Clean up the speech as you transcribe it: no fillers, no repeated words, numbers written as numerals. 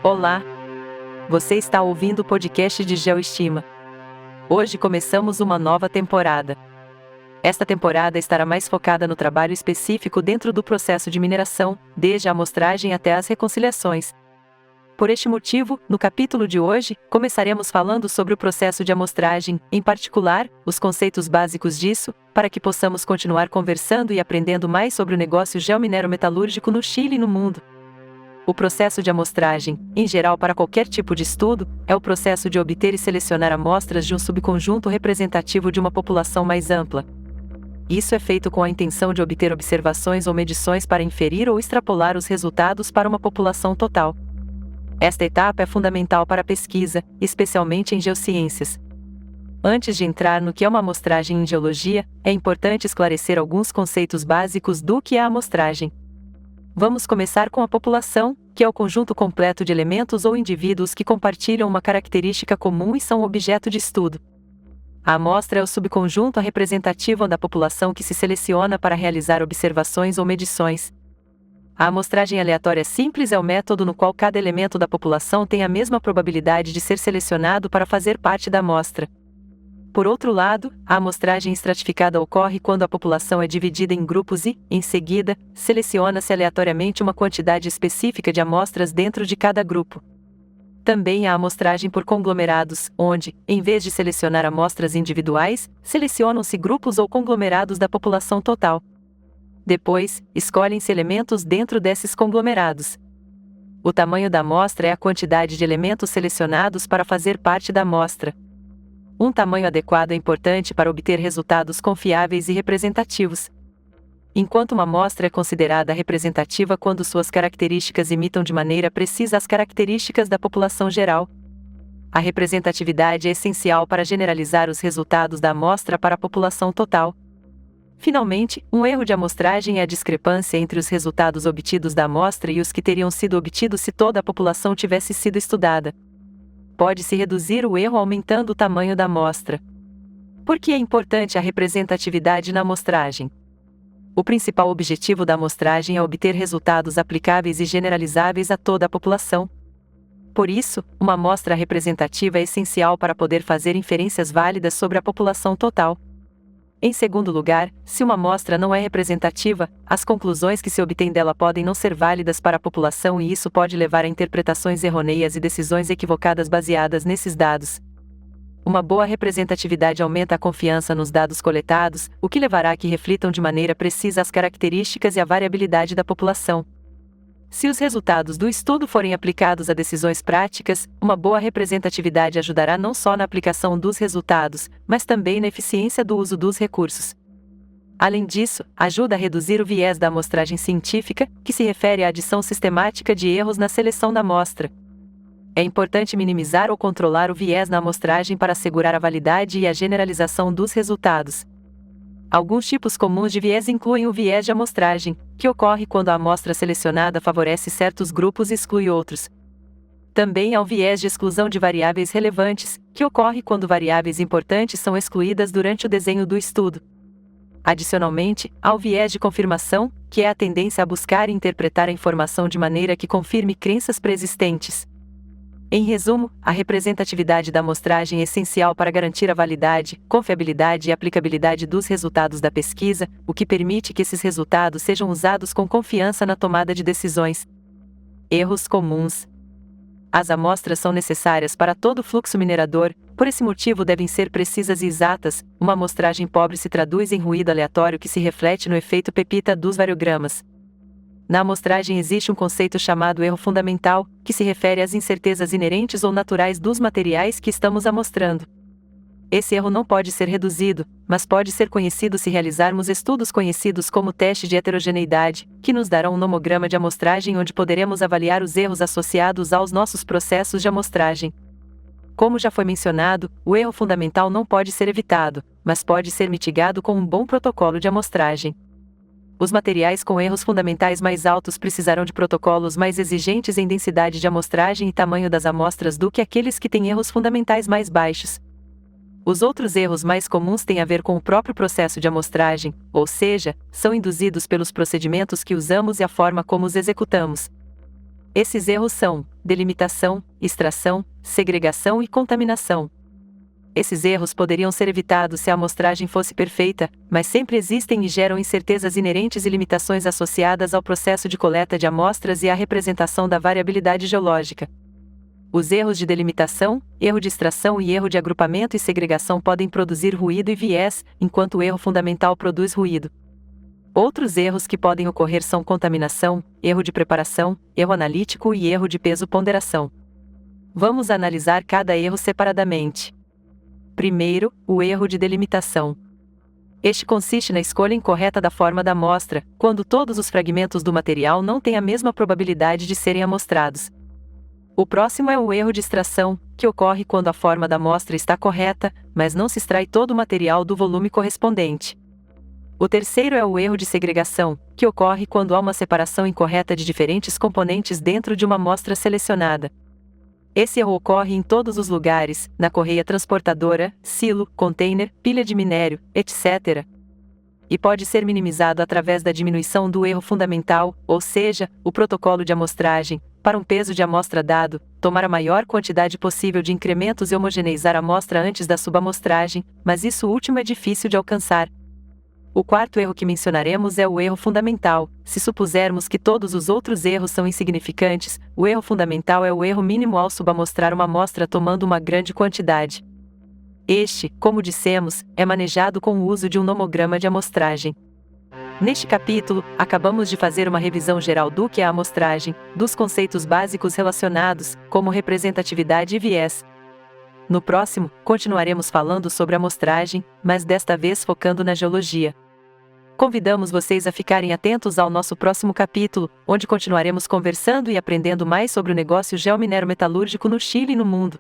Olá! Você está ouvindo o podcast de Geoestima. Hoje começamos uma nova temporada. Esta temporada estará mais focada no trabalho específico dentro do processo de mineração, desde a amostragem até as reconciliações. Por este motivo, no capítulo de hoje, começaremos falando sobre o processo de amostragem, em particular, os conceitos básicos disso, para que possamos continuar conversando e aprendendo mais sobre o negócio geominero-metalúrgico no Chile e no mundo. O processo de amostragem, em geral para qualquer tipo de estudo, é o processo de obter e selecionar amostras de um subconjunto representativo de uma população mais ampla. Isso é feito com a intenção de obter observações ou medições para inferir ou extrapolar os resultados para uma população total. Esta etapa é fundamental para a pesquisa, especialmente em geociências. Antes de entrar no que é uma amostragem em geologia, é importante esclarecer alguns conceitos básicos do que é a amostragem. Vamos começar com a população, que é o conjunto completo de elementos ou indivíduos que compartilham uma característica comum e são objeto de estudo. A amostra é o subconjunto representativo da população que se seleciona para realizar observações ou medições. A amostragem aleatória simples é o método no qual cada elemento da população tem a mesma probabilidade de ser selecionado para fazer parte da amostra. Por outro lado, a amostragem estratificada ocorre quando a população é dividida em grupos e, em seguida, seleciona-se aleatoriamente uma quantidade específica de amostras dentro de cada grupo. Também há a amostragem por conglomerados, onde, em vez de selecionar amostras individuais, selecionam-se grupos ou conglomerados da população total. Depois, escolhem-se elementos dentro desses conglomerados. O tamanho da amostra é a quantidade de elementos selecionados para fazer parte da amostra. Um tamanho adequado é importante para obter resultados confiáveis e representativos. Enquanto uma amostra é considerada representativa quando suas características imitam de maneira precisa as características da população geral. A representatividade é essencial para generalizar os resultados da amostra para a população total. Finalmente, um erro de amostragem é a discrepância entre os resultados obtidos da amostra e os que teriam sido obtidos se toda a população tivesse sido estudada. Pode-se reduzir o erro aumentando o tamanho da amostra. Por que é importante a representatividade na amostragem? O principal objetivo da amostragem é obter resultados aplicáveis e generalizáveis a toda a população. Por isso, uma amostra representativa é essencial para poder fazer inferências válidas sobre a população total. Em segundo lugar, se uma amostra não é representativa, as conclusões que se obtêm dela podem não ser válidas para a população e isso pode levar a interpretações errôneas e decisões equivocadas baseadas nesses dados. Uma boa representatividade aumenta a confiança nos dados coletados, o que levará a que reflitam de maneira precisa as características e a variabilidade da população. Se os resultados do estudo forem aplicados a decisões práticas, uma boa representatividade ajudará não só na aplicação dos resultados, mas também na eficiência do uso dos recursos. Além disso, ajuda a reduzir o viés da amostragem científica, que se refere à adição sistemática de erros na seleção da amostra. É importante minimizar ou controlar o viés na amostragem para assegurar a validade e a generalização dos resultados. Alguns tipos comuns de viés incluem o viés de amostragem, que ocorre quando a amostra selecionada favorece certos grupos e exclui outros. Também há o viés de exclusão de variáveis relevantes, que ocorre quando variáveis importantes são excluídas durante o desenho do estudo. Adicionalmente, há o viés de confirmação, que é a tendência a buscar e interpretar a informação de maneira que confirme crenças preexistentes. Em resumo, a representatividade da amostragem é essencial para garantir a validade, confiabilidade e aplicabilidade dos resultados da pesquisa, o que permite que esses resultados sejam usados com confiança na tomada de decisões. Erros comuns. As amostras são necessárias para todo o fluxo minerador, por esse motivo devem ser precisas e exatas. Uma amostragem pobre se traduz em ruído aleatório que se reflete no efeito pepita dos variogramas. Na amostragem existe um conceito chamado erro fundamental, que se refere às incertezas inerentes ou naturais dos materiais que estamos amostrando. Esse erro não pode ser reduzido, mas pode ser conhecido se realizarmos estudos conhecidos como teste de heterogeneidade, que nos darão um nomograma de amostragem onde poderemos avaliar os erros associados aos nossos processos de amostragem. Como já foi mencionado, o erro fundamental não pode ser evitado, mas pode ser mitigado com um bom protocolo de amostragem. Os materiais com erros fundamentais mais altos precisarão de protocolos mais exigentes em densidade de amostragem e tamanho das amostras do que aqueles que têm erros fundamentais mais baixos. Os outros erros mais comuns têm a ver com o próprio processo de amostragem, ou seja, são induzidos pelos procedimentos que usamos e a forma como os executamos. Esses erros são delimitação, extração, segregação e contaminação. Esses erros poderiam ser evitados se a amostragem fosse perfeita, mas sempre existem e geram incertezas inerentes e limitações associadas ao processo de coleta de amostras e à representação da variabilidade geológica. Os erros de delimitação, erro de extração e erro de agrupamento e segregação podem produzir ruído e viés, enquanto o erro fundamental produz ruído. Outros erros que podem ocorrer são contaminação, erro de preparação, erro analítico e erro de peso-ponderação. Vamos analisar cada erro separadamente. Primeiro, o erro de delimitação. Este consiste na escolha incorreta da forma da amostra, quando todos os fragmentos do material não têm a mesma probabilidade de serem amostrados. O próximo é o erro de extração, que ocorre quando a forma da amostra está correta, mas não se extrai todo o material do volume correspondente. O terceiro é o erro de segregação, que ocorre quando há uma separação incorreta de diferentes componentes dentro de uma amostra selecionada. Esse erro ocorre em todos os lugares, na correia transportadora, silo, container, pilha de minério, etc. E pode ser minimizado através da diminuição do erro fundamental, ou seja, o protocolo de amostragem, para um peso de amostra dado, tomar a maior quantidade possível de incrementos e homogeneizar a amostra antes da subamostragem, mas isso último é difícil de alcançar. O quarto erro que mencionaremos é o erro fundamental. Se supusermos que todos os outros erros são insignificantes, o erro fundamental é o erro mínimo ao subamostrar uma amostra tomando uma grande quantidade. Este, como dissemos, é manejado com o uso de um nomograma de amostragem. Neste capítulo, acabamos de fazer uma revisão geral do que é a amostragem, dos conceitos básicos relacionados, como representatividade e viés. No próximo, continuaremos falando sobre amostragem, mas desta vez focando na geologia. Convidamos vocês a ficarem atentos ao nosso próximo capítulo, onde continuaremos conversando e aprendendo mais sobre o negócio geominero-metalúrgico no Chile e no mundo.